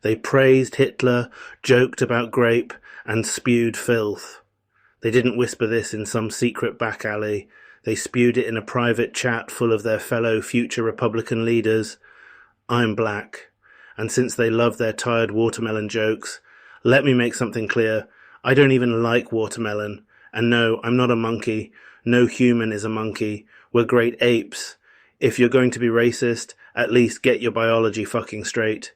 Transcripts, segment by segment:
They praised Hitler, joked about grape, and spewed filth. They didn't whisper this in some secret back alley. They spewed it in a private chat full of their fellow future Republican leaders. I'm black, and since they love their tired watermelon jokes, let me make something clear. I don't even like watermelon. And no, I'm not a monkey. No human is a monkey. We're great apes. If you're going to be racist, at least get your biology fucking straight.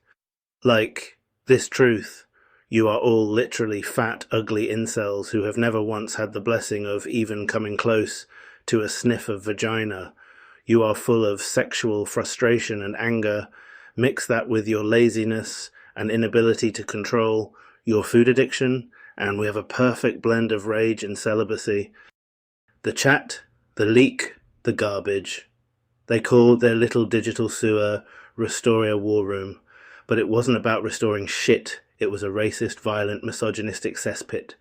Like, this truth. You are all literally fat, ugly incels who have never once had the blessing of even coming close to a sniff of vagina. You are full of sexual frustration and anger. Mix that with your laziness and inability to control your food addiction, and we have a perfect blend of rage and celibacy. The chat, the leak, the garbage. They called their little digital sewer Restoria War Room, but it wasn't about restoring shit. It was a racist, violent, misogynistic cesspit.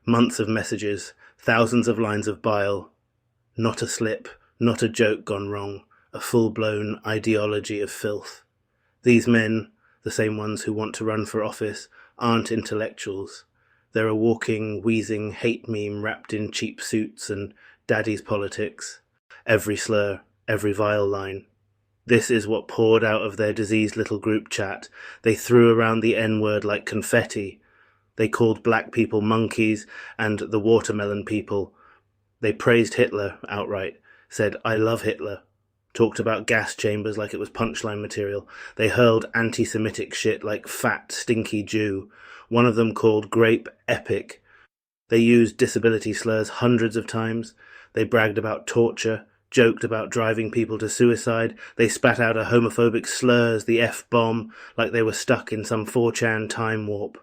Months of messages, thousands of lines of bile. Not a slip, not a joke gone wrong, a full-blown ideology of filth. These men, the same ones who want to run for office, aren't intellectuals. They're a walking, wheezing hate meme wrapped in cheap suits and daddy's politics. Every slur, every vile line. This is what poured out of their diseased little group chat. They threw around the N-word like confetti. They called black people monkeys and the watermelon people. They praised Hitler outright, said, I love Hitler. Talked about gas chambers like it was punchline material. They hurled anti-Semitic shit like fat, stinky Jew. One of them called grape epic. They used disability slurs hundreds of times. They bragged about torture, joked about driving people to suicide. They spat out a homophobic slurs, the F-bomb, like they were stuck in some 4chan time warp.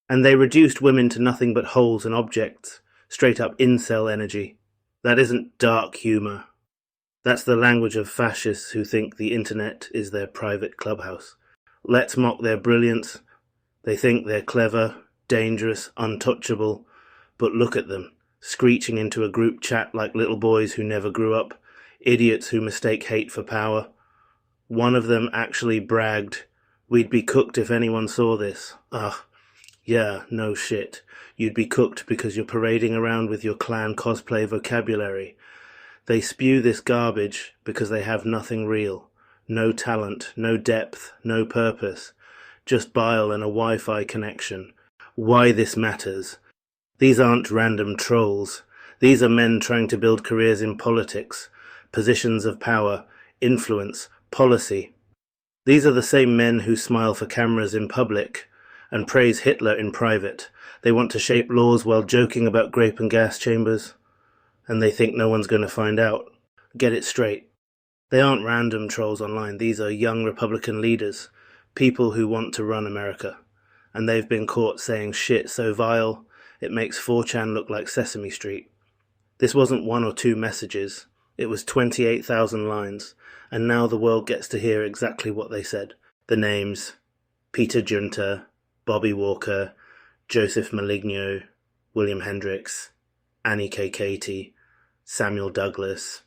And they reduced women to nothing but holes and objects, straight up incel energy. That isn't dark humour. That's the language of fascists who think the internet is their private clubhouse. Let's mock their brilliance. They think they're clever, dangerous, untouchable, but look at them, screeching into a group chat like little boys who never grew up, idiots who mistake hate for power. One of them actually bragged, we'd be cooked if anyone saw this. Yeah, no shit. You'd be cooked because you're parading around with your clan cosplay vocabulary. They spew this garbage because they have nothing real. No talent, no depth, no purpose. Just bile and a Wi-Fi connection. Why this matters. These aren't random trolls. These are men trying to build careers in politics, positions of power, influence, policy. These are the same men who smile for cameras in public and praise Hitler in private. They want to shape laws while joking about grape and gas chambers. And they think no one's going to find out. Get it straight. They aren't random trolls online. These are young Republican leaders, people who want to run America. And they've been caught saying shit so vile, it makes 4chan look like Sesame Street. This wasn't 1 or 2 messages. It was 28,000 lines. And now the world gets to hear exactly what they said. The names: Peter Giunta, Bobby Walker, Joseph Maligno, William Hendrix, Annie Kaykaty, Samuel Douglas.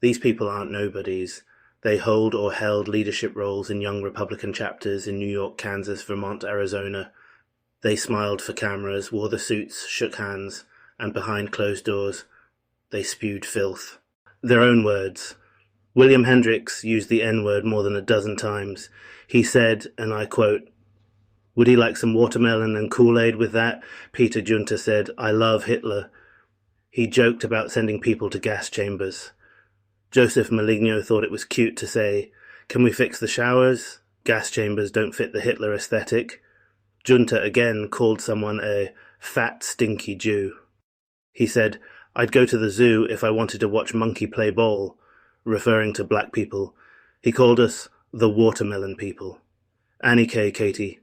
These people aren't nobodies. They hold or held leadership roles in young Republican chapters in New York, Kansas, Vermont, Arizona. They smiled for cameras, wore the suits, shook hands, and behind closed doors, they spewed filth. Their own words. William Hendrix used the N-word more than a dozen times. He said, and I quote, "Would he like some watermelon and Kool-Aid with that?" Peter Giunta said, "I love Hitler." He joked about sending people to gas chambers. Joseph Maligno thought it was cute to say, "Can we fix the showers? Gas chambers don't fit the Hitler aesthetic." Giunta again called someone a fat, stinky Jew. He said, "I'd go to the zoo if I wanted to watch monkey play ball," referring to black people. He called us the watermelon people. Annie Kaykaty,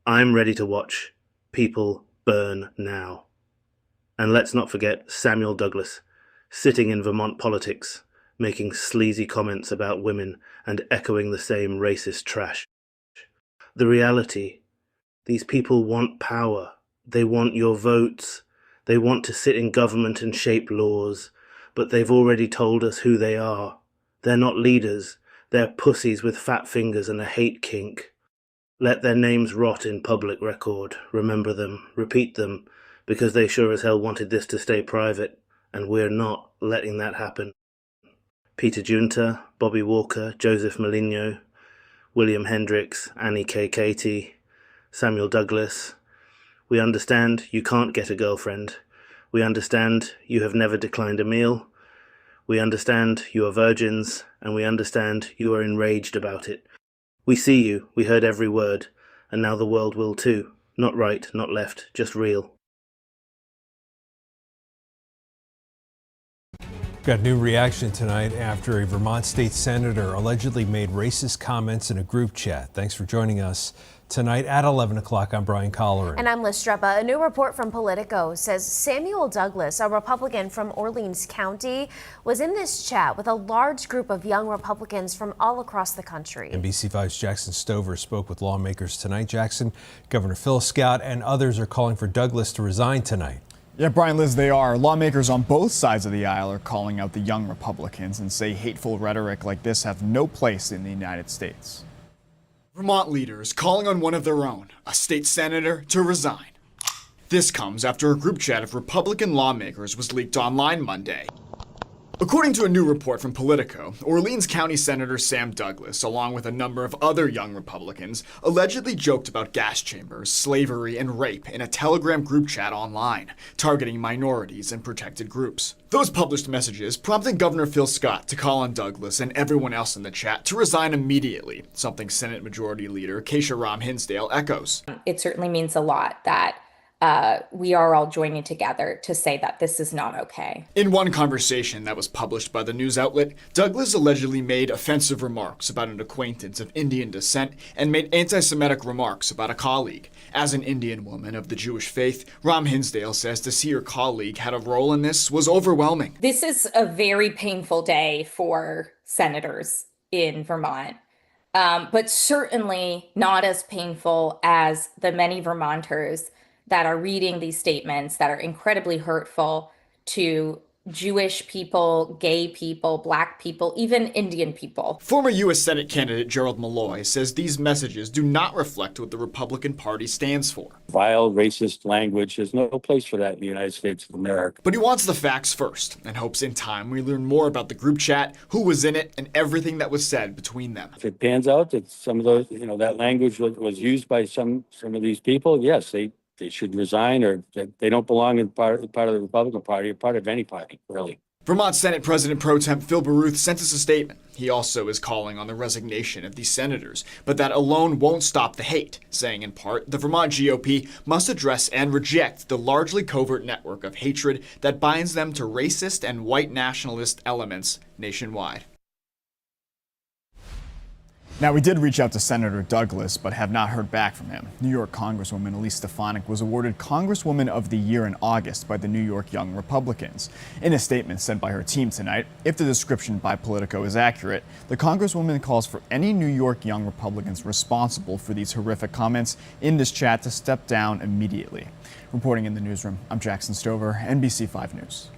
"I'm ready to watch people burn now." And let's not forget Samuel Douglas, sitting in Vermont politics, making sleazy comments about women and echoing the same racist trash. The reality: these people want power. They want your votes. They want to sit in government and shape laws. But they've already told us who they are. They're not leaders. They're pussies with fat fingers and a hate kink. Let their names rot in public record. Remember them, repeat them, because they sure as hell wanted this to stay private, and we're not letting that happen. Peter Giunta, Bobby Walker, Joseph Maligno, William Hendrix, Annie Kaykaty, Samuel Douglas. We understand you can't get a girlfriend. We understand you have never declined a meal. We understand you are virgins, and we understand you are enraged about it. We see you, we heard every word, and now the world will too. Not right, not left, just real. Got new reaction tonight after a Vermont state senator allegedly made racist comments in a group chat. Thanks for joining us tonight at 11 o'clock. I'm Brian Colleran. And I'm Liz Streppa. A new report from Politico says Samuel Douglas, a Republican from Orleans County, was in this chat with a large group of young Republicans from all across the country. NBC5's Jackson Stover spoke with lawmakers tonight. Jackson, Governor Phil Scott and others are calling for Douglas to resign tonight. Yeah, Brian, Liz, they are. Lawmakers on both sides of the aisle are calling out the young Republicans and say hateful rhetoric like this have no place in the United States. Vermont leaders calling on one of their own, a state senator, to resign. This comes after a group chat of Republican lawmakers was leaked online Monday. According to a new report from Politico, Orleans County Senator Sam Douglas, along with a number of other young Republicans, allegedly joked about gas chambers, slavery, and rape in a Telegram group chat online, targeting minorities and protected groups. Those published messages prompted Governor Phil Scott to call on Douglas and everyone else in the chat to resign immediately, something Senate Majority Leader Kaykaty Hinsdale echoes. It certainly means a lot that we are all joining together to say that this is not okay. In one conversation that was published by the news outlet, Douglas allegedly made offensive remarks about an acquaintance of Indian descent and made anti-Semitic remarks about a colleague. As an Indian woman of the Jewish faith, Ram Hinsdale says to see her colleague had a role in this was overwhelming. This is a very painful day for senators in Vermont, but certainly not as painful as the many Vermonters that are reading these statements that are incredibly hurtful to Jewish people, gay people, Black people, even Indian people. Former U.S. Senate candidate Gerald Malloy says these messages do not reflect what the Republican Party stands for. Vile, racist language. There's no place for that in the United States of America. But he wants the facts first and hopes in time we learn more about the group chat, who was in it, and everything that was said between them. If it pans out that some of those, that language was used by some of these people, yes, they should resign, or they don't belong in part of the Republican Party or part of any party, really. Vermont Senate President Pro Tem Phil Baruth sent us a statement. He also is calling on the resignation of these senators, but that alone won't stop the hate, saying in part the Vermont GOP must address and reject the largely covert network of hatred that binds them to racist and white nationalist elements nationwide. Now, we did reach out to Senator Douglas, but have not heard back from him. New York Congresswoman Elise Stefanik was awarded Congresswoman of the Year in August by the New York Young Republicans. In a statement sent by her team tonight, if the description by Politico is accurate, the Congresswoman calls for any New York Young Republicans responsible for these horrific comments in this chat to step down immediately. Reporting in the newsroom, I'm Jackson Stover, NBC5 News.